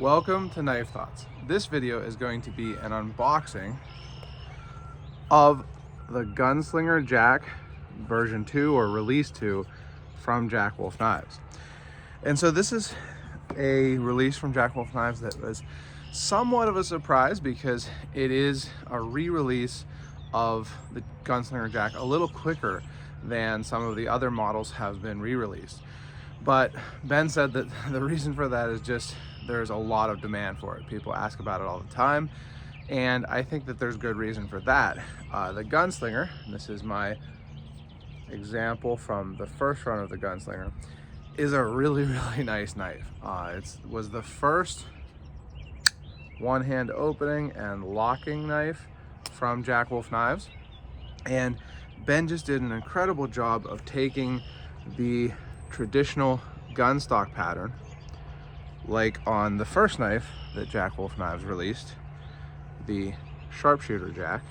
Welcome to Knife Thoughts. This video is going to be an unboxing of the Gunslinger Jack version 2 or release 2 from Jack Wolf Knives. And so this is a release from Jack Wolf Knives that was somewhat of a surprise because it is a re-release of the Gunslinger Jack a little quicker than some of the other models have been re-released. But Ben said that the reason for that is just there's a lot of demand for it. People ask about it all the time, and I think that there's good reason for that. The Gunslinger, and this is my example from the first run of the Gunslinger, is a really nice knife. It was the first one-hand opening and locking knife from Jack Wolf Knives, and Ben just did an incredible job of taking the traditional gun stock pattern, like on the first knife that Jack Wolf Knives released, the sharpshooter jack,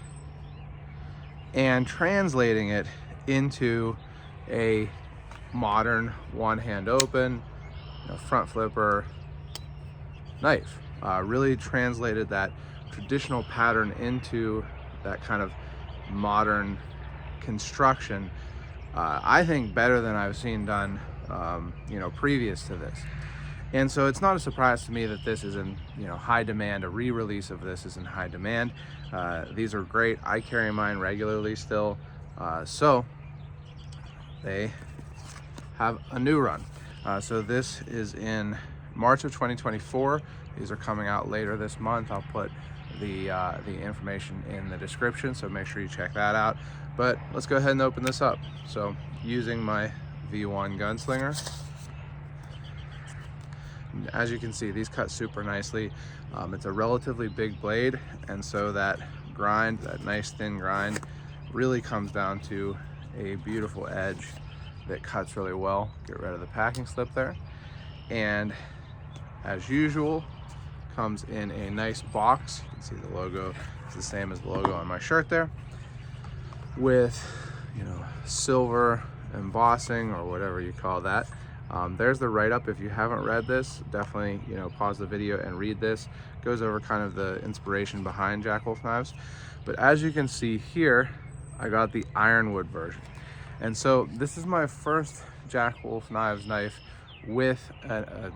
and translating it into a modern one-hand open, front flipper knife. Really translated that traditional pattern into that kind of modern construction. I think better than I've seen done previous to this. And so it's not a surprise to me that this is in high demand. A re-release of this is in high demand. These are great. I carry mine regularly still. So they have a new run. So this is in March of 2024. These are coming out later this month. I'll put the information in the description, so make sure you check that out. But let's go ahead and open this up. So using my V1 Gunslinger, as you can see, these cut super nicely. It's a relatively big blade, and so that grind, that nice thin grind, really comes down to a beautiful edge that cuts really well. Get rid of the packing slip there. And as usual, comes in a nice box. You can see the logo is the same as the logo on my shirt there, with silver embossing or whatever you call that. There's the write-up. If you haven't read this, definitely pause the video and read this. It goes over kind of the inspiration behind Jack Wolf Knives. But as you can see here, I got the ironwood version, and so this is my first Jack Wolf Knives knife with a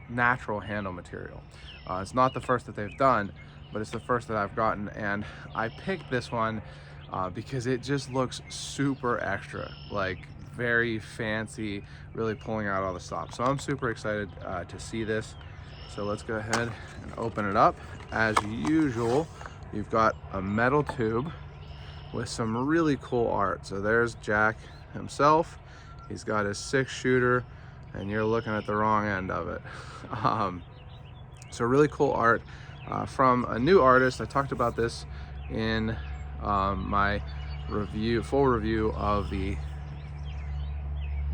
natural handle material. It's not the first that they've done, but it's the first that I've gotten, and I picked this one because it just looks super extra, like very fancy, really pulling out all the stops. So I'm super excited to see this. So let's go ahead and open it up. As usual, you've got a metal tube with some really cool art. So there's Jack himself. He's got his 6-shooter, and you're looking at the wrong end of it. So really cool art from a new artist. I talked about this in my full review of the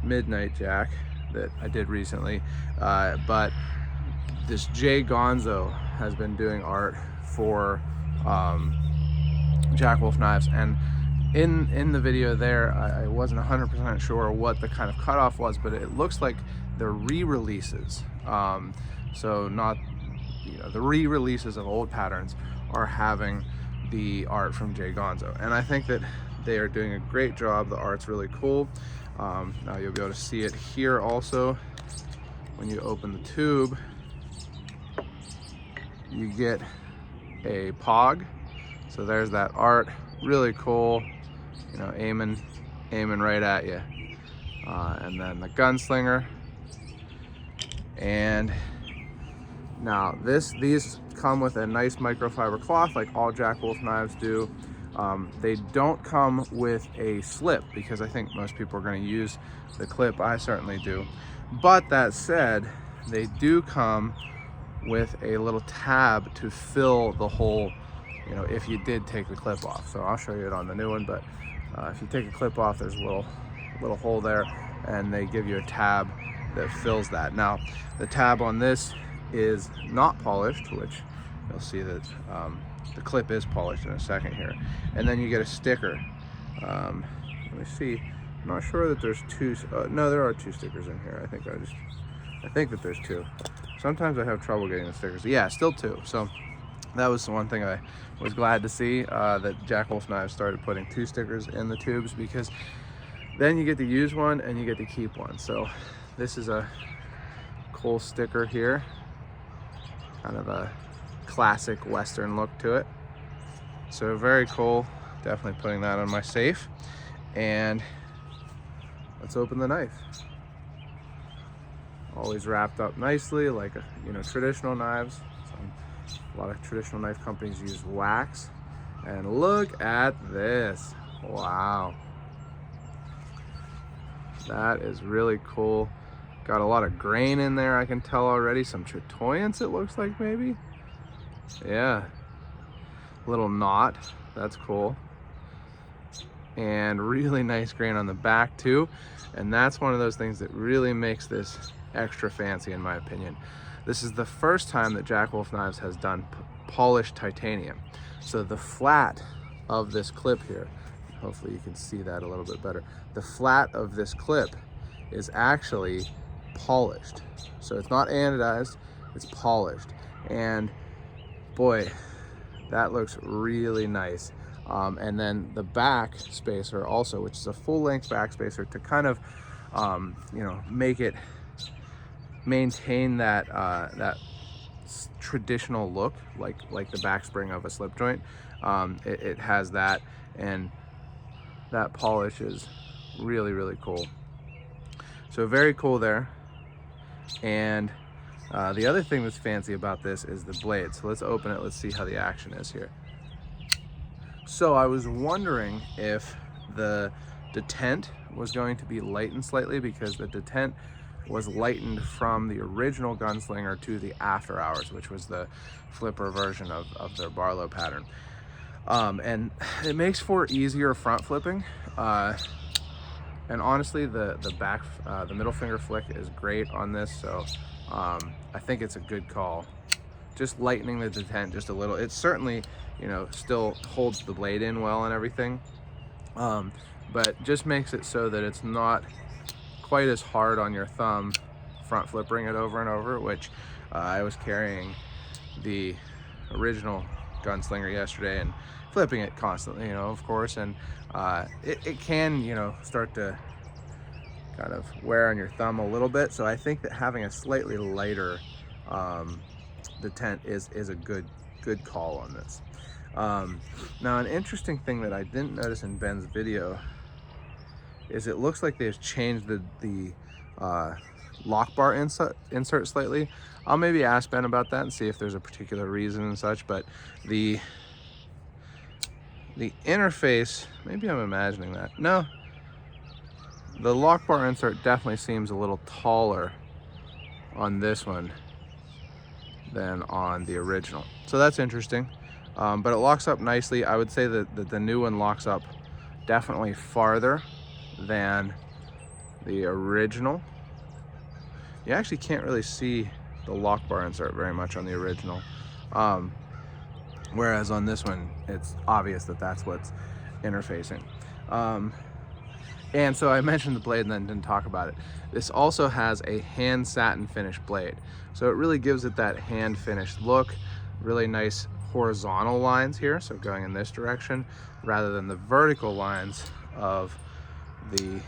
Midnight Jack that I did recently, but this Jay Gonzo has been doing art for Jack Wolf Knives, and in the video there, I wasn't 100% sure what the kind of cutoff was, but it looks like the re-releases, so not the re-releases of old patterns are having the art from Jay Gonzo, and I think that they are doing a great job. The art's really cool. Now you'll be able to see it here also. When you open the tube, you get a pog. So there's that art, really cool, aiming right at you. And then the Gunslinger. And now these come with a nice microfiber cloth, like all Jack Wolf Knives do. They don't come with a slip because I think most people are going to use the clip. I certainly do. But that said, they do come with a little tab to fill the hole, if you did take the clip off. So I'll show you it on the new one, but if you take a clip off, there's a little hole there, and they give you a tab that fills that. Now, the tab on this is not polished, which you'll see that the clip is polished in a second here. And then you get a sticker. Let me see. I'm not sure that there's two. No, there are two stickers in here. I think I think that there's 2. Sometimes I have trouble getting the stickers. Yeah, still 2. So that was the one thing I was glad to see, that Jack Wolf Knives started putting 2 stickers in the tubes, because then you get to use one and you get to keep one. So this is a cool sticker here, kind of a classic Western look to it. So very cool, definitely putting that on my safe. And let's open the knife. Always wrapped up nicely, like traditional knives. A lot of traditional knife companies use wax. And look at this. Wow. That is really cool. Got a lot of grain in there, I can tell already. Some chatoyance, it looks like, maybe. Yeah. Little knot. That's cool. And really nice grain on the back too. And that's one of those things that really makes this extra fancy, in my opinion. This is the first time that Jack Wolf Knives has done polished titanium. So the flat of this clip here, hopefully you can see that a little bit better. The flat of this clip is actually polished. So it's not anodized, it's polished. And boy, that looks really nice. And then the back spacer also, which is a full length back spacer to kind of, make it maintain that that traditional look, like the back spring of a slip joint. It has that, and that polish is really, really cool. So very cool there. And the other thing that's fancy about this is the blade. So let's open it, let's see how the action is here. So I was wondering if the detent was going to be lightened slightly, because the detent was lightened from the original Gunslinger to the After Hours, which was the flipper version of their Barlow pattern. And it makes for easier front flipping. And honestly, the middle finger flick is great on this, so I think it's a good call. Just lightening the detent just a little. It certainly, still holds the blade in well and everything, but just makes it so that it's not quite as hard on your thumb front flipping it over and over, which I was carrying the original Gunslinger yesterday and flipping it constantly, of course, and it can, start to kind of wear on your thumb a little bit. So I think that having a slightly lighter detent is a good call on this. Now, an interesting thing that I didn't notice in Ben's video is it looks like they've changed the lock bar insert slightly. I'll maybe ask Ben about that and see if there's a particular reason and such, but the interface, maybe I'm imagining that. No, the lock bar insert definitely seems a little taller on this one than on the original. So that's interesting, but it locks up nicely. I would say that the new one locks up definitely farther than the original. You actually can't really see the lock bar insert very much on the original, whereas on this one it's obvious that that's what's interfacing. And so I mentioned the blade and then didn't talk about it. This also has a hand satin finish blade, so it really gives it that hand finished look. Really nice horizontal lines here, so going in this direction rather than the vertical lines of the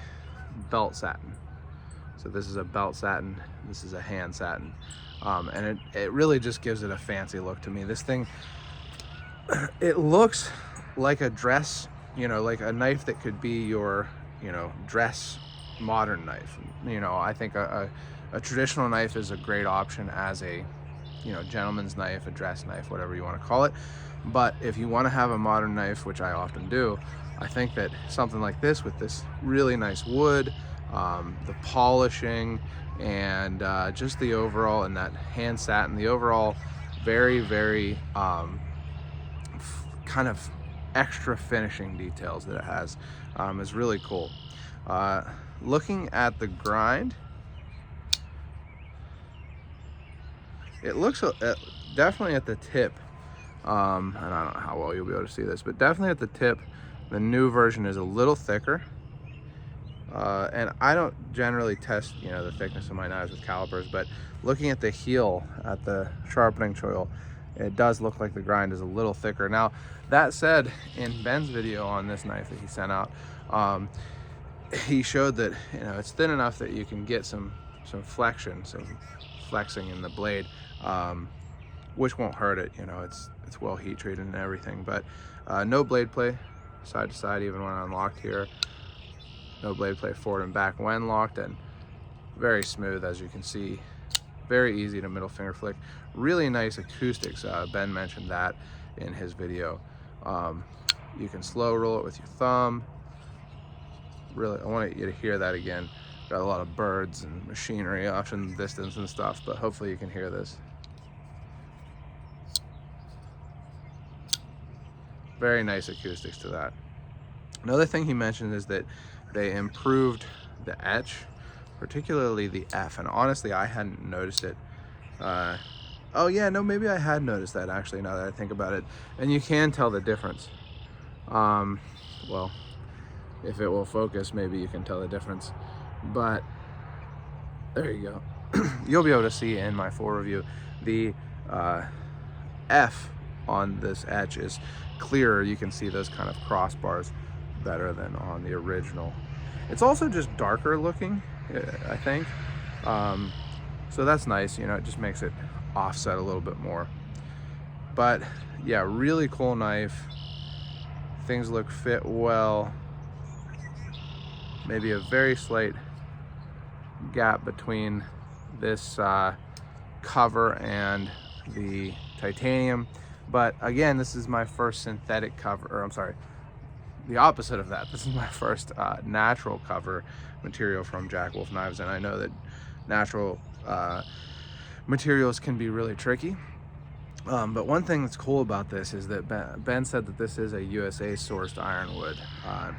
belt satin. So this is a belt satin, this is a hand satin, and it really just gives it a fancy look to me. This thing, it looks like a dress, like a knife that could be your dress modern knife. I think a traditional knife is a great option as a gentleman's knife, a dress knife, whatever you want to call it. But if you want to have a modern knife, which I often do, I think that something like this with this really nice wood, the polishing, and just the overall, and that hand satin, the overall very, very kind of extra finishing details that it has is really cool. Looking at the grind, it looks definitely at the tip, and I don't know how well you'll be able to see this, but definitely at the tip, the new version is a little thicker, And I don't generally test, you know, the thickness of my knives with calipers, but looking at the heel at the sharpening choil, it does look like the grind is a little thicker. Now, that said, in Ben's video on this knife that he sent out, he showed that, you know, it's thin enough that you can get some flexion, some flexing in the blade, which won't hurt it. You know, it's well heat treated and everything, but no blade play side to side even when unlocked here. No blade play forward and back when locked, and very smooth, as you can see. Very easy to middle finger flick. Really nice acoustics. Ben mentioned that in his video. You can slow roll it with your thumb. Really, I want you to hear that again. Got a lot of birds and machinery off in the distance and stuff, but hopefully you can hear this. Very nice acoustics to that. Another thing he mentioned is that they improved the etch, particularly the F, and honestly I hadn't noticed it. Oh yeah, no, maybe I had noticed that actually, now that I think about it. And you can tell the difference. Well, if it will focus, maybe you can tell the difference, but there you go. You'll be able to see in my full review, the F on this etch is clearer. You can see those kind of crossbars better than on the original. It's also just darker looking, I think. So that's nice, you know, it just makes it offset a little bit more. But yeah, really cool knife. Things look fit well. Maybe a very slight gap between this cover and the titanium. But again, this is my first synthetic cover, or I'm sorry, the opposite of that. This is my first natural cover material from Jack Wolf Knives, and I know that natural materials can be really tricky. But one thing that's cool about this is that Ben said that this is a USA sourced ironwood,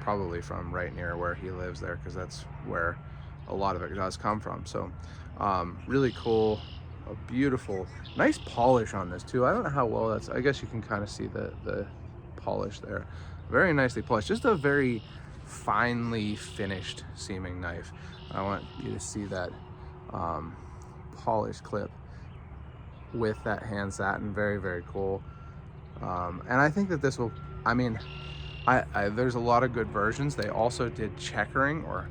probably from right near where he lives there, because that's where a lot of it does come from. So really cool, a beautiful, nice polish on this too. I don't know how well that's, I guess you can kind of see the polish there. Very nicely polished, just a very finely finished seaming knife. I want you to see that polished clip with that hand satin. Very, very cool. And I think that this will, I mean, there's a lot of good versions. They also did checkering or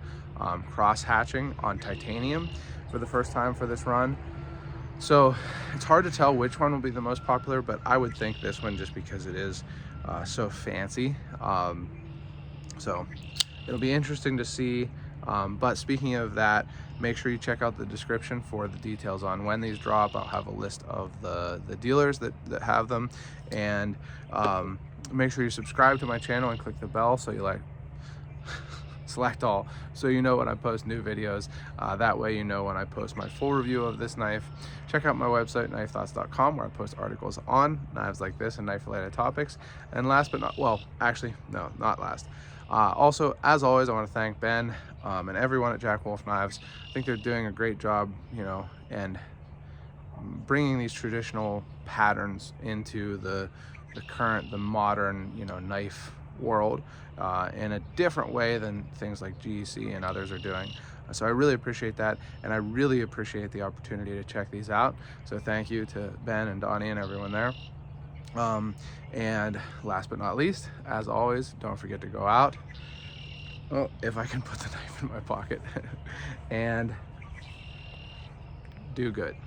cross hatching on titanium for the first time for this run. So it's hard to tell which one will be the most popular, but I would think this one, just because it is so fancy. So it'll be interesting to see. But speaking of that, make sure you check out the description for the details on when these drop. I'll have a list of the dealers that have them, and make sure you subscribe to my channel and click the bell so you select all, so you know when I post new videos. That way you know when I post my full review of this knife. Check out my website, knifethoughts.com, where I post articles on knives like this and knife related topics. And last but not, well, actually, no, not last. Also, as always, I want to thank Ben and everyone at Jack Wolf Knives. I think they're doing a great job, you know, and bringing these traditional patterns into the current, the modern, you know, knife world in a different way than things like GEC and others are doing. So I really appreciate that, and I really appreciate the opportunity to check these out. So thank you to Ben and Donnie and everyone there. And last but not least, as always, don't forget to go out. Oh, if I can put the knife in my pocket. And do good.